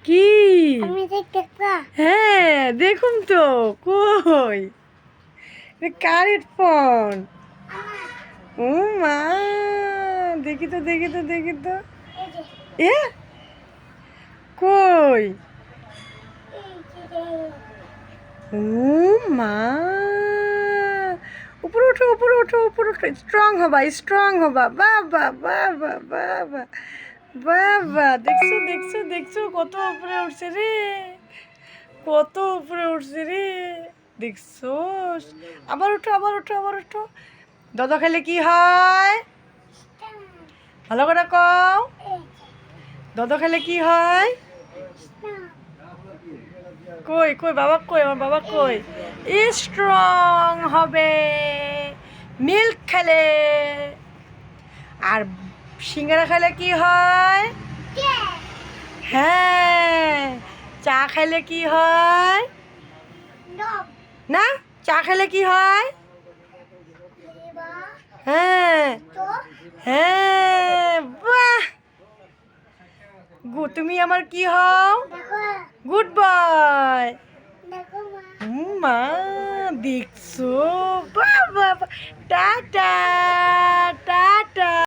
কি? দেখতে হ্যাঁ দেখুন তো। কই কার হেডফোন? ও মা, দেখি তো দেখি তো দেখি তো। এ কই? ও মা, উপরে ওঠো উপরে ওঠো উপরে ওঠো, স্ট্রং হবা স্ট্রং হবা। বাবা বাবা বাবা বাবা, দেখছো দেখছো দেখছো কত উপরে উঠছে রে, কত উপরে উঠছে রে, দেখছো? আবার ওঠো আবার ওঠো আবার ওঠো। দাদা খেলে কি হয়? ভালো করে কও। দাদা খেলে কি হয়? কই কই বাবা কই, আমার বাবা কই? স্ট্রং হবে মিল্ক খেলে। আর সিঙ্গারা খেলে কি হয়? হ্যাঁ, চা খেলে কি হয়? না, চা খেলে কি হয়? হ্যাঁ হ্যাঁ, বাহ, তুমি আমার কি হও? Good boy. মা, দেখছো? বাবা, টাটা